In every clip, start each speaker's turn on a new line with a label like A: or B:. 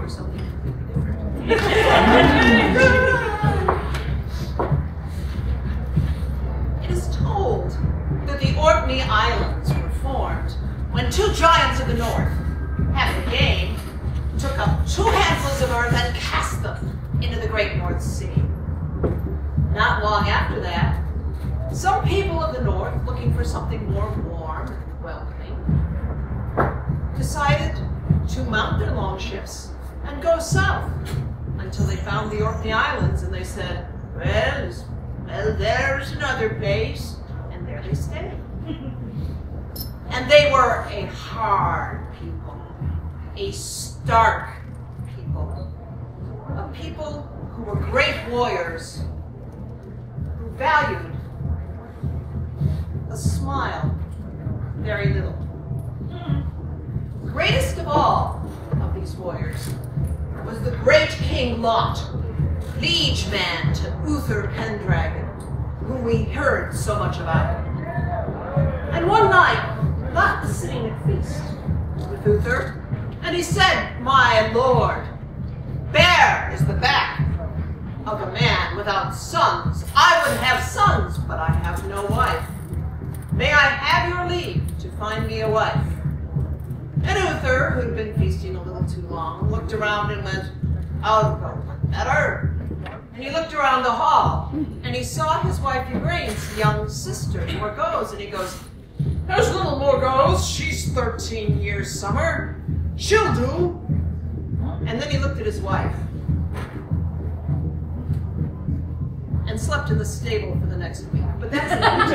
A: for something completely different. It is told that the Orkney Islands were formed when two giants of the north, having a game, took up 2 handfuls of earth and cast them into the great North Sea. Not long after that, some people of the north, looking for something more warm and welcoming, decided to mount their longships and go south until they found the Orkney Islands, and they said, well, there's another place, and there they stayed. And they were a hard people, a stark people, a people who were great warriors, who valued a smile very little. Greatest of all of these warriors was the great King Lot, liege man to Uther Pendragon, whom we heard so much about. And one night, Lot was sitting at feast with Uther, and he said, my lord, bare is the back of a man without sons. I would have sons, but I have no wife. May I have your leave to find me a wife? And Uther, who'd been feasting a little too long, looked around and went, I'll go better. And he looked around the hall, and he saw his wife Igraine's young sister, Morgause, and he goes, there's little Morgause, she's 13 years summer. She'll do. And then he looked at his wife and slept in the stable for the next week. But that's not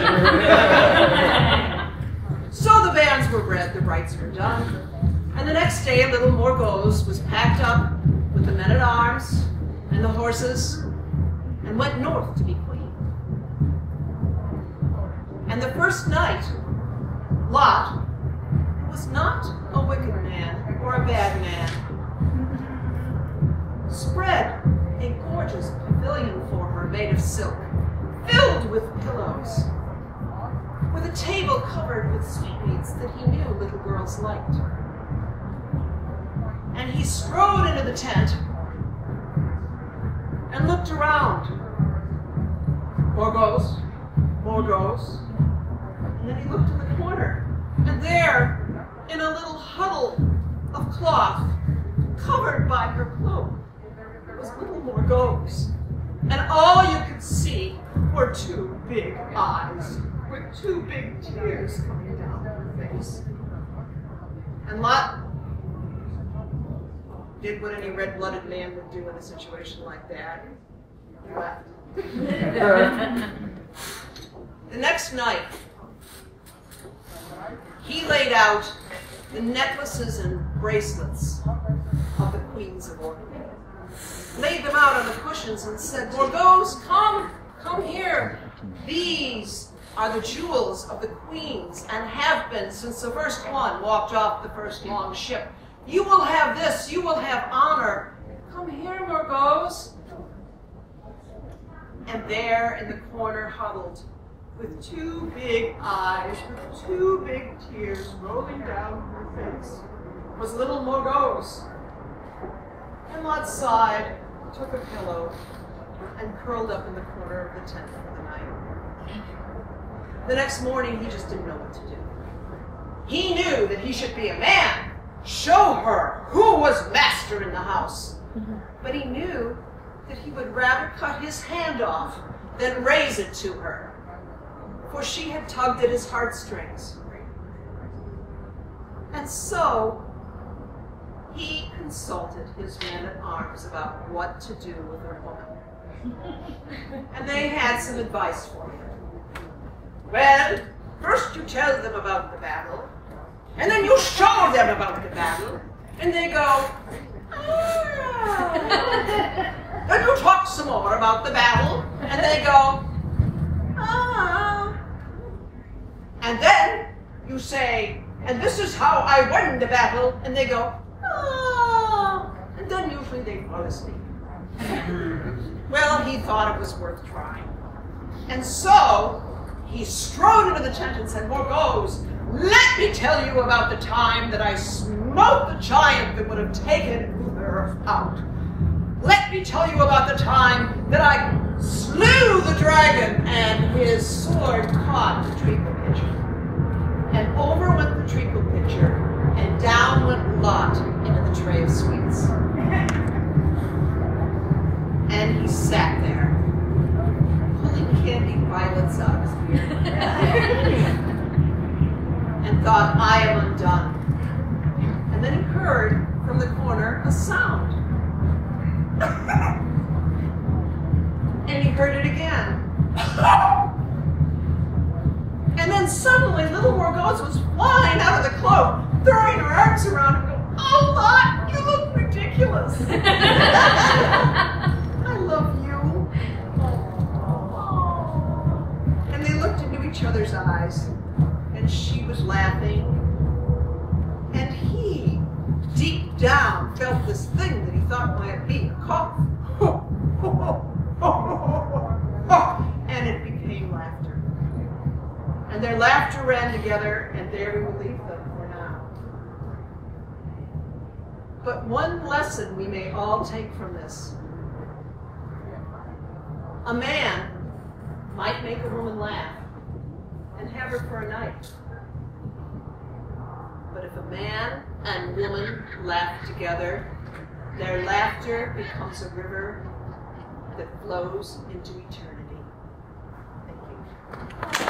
A: So the banns were read, the rites were done, and the next day little Morgause was packed up with the men-at-arms and the horses and went north to be queen. And the first night, Lot, who was not a wicked man or a bad man, spread a gorgeous pavilion for her made of silk, filled with pillows, with a table covered with sweetmeats that he knew little girls liked. And he strode into the tent and looked around. Morgause, Morgause. And then he looked in the corner, and there, in a little huddle of cloth, covered by her cloak, was little Morgause. And all you could see were 2 big eyes, with 2 big tears coming down her face. And Lot did what any red-blooded man would do in a situation like that. He left. The next night, he laid out the necklaces and bracelets of the queens of Orkney, laid them out on the cushions and said, Morgause, come here. These are the jewels of the queens and have been since the first one walked off the first long ship. You will have this, you will have honor. Come here, Morgause. And there in the corner huddled, with 2 big eyes, with 2 big tears rolling down her face, was little Morgause. And Lot sighed, took a pillow, and curled up in the corner of the tent for the night. The next morning, he just didn't know what to do. He knew that he should be a man, show her who was master in the house. But he knew that he would rather cut his hand off than raise it to her, for she had tugged at his heartstrings. And so he consulted his men-at-arms about what to do with a woman. And they had some advice for him. Well, first you tell them about the battle, and then you show them about the battle, and they go, ah. Then you talk some more about the battle, and they go, ah. And then you say, and this is how I won the battle, and they go, ah. And then usually they fall asleep. Well, he thought it was worth trying. And so he strode into the tent and said, Morgause, Let me tell you about the time that I smote the giant that would have taken Uther out. Let me tell you about the time that I slew the dragon and his sword caught the treacle pitcher. And over went the treacle pitcher, and down went Lot into the tray of sweets. And he sat there, pulling candied violets out of his beard, and thought, I am undone. And then he heard from the corner a sound. And he heard it again. And then suddenly little Morgause was flying out of the cloak, throwing her arms around him, going, oh, Lot, you look ridiculous. I love you. And they looked into each other's eyes, and she was laughing. And he, deep down, felt this thing that he thought might be a cough. And it became laughter. And their laughter ran together, and there we will leave them for now. But one lesson we may all take from this. A man might make a woman laugh and have her for a night. But if a man and woman laugh together, their laughter becomes a river that flows into eternity. Thank you.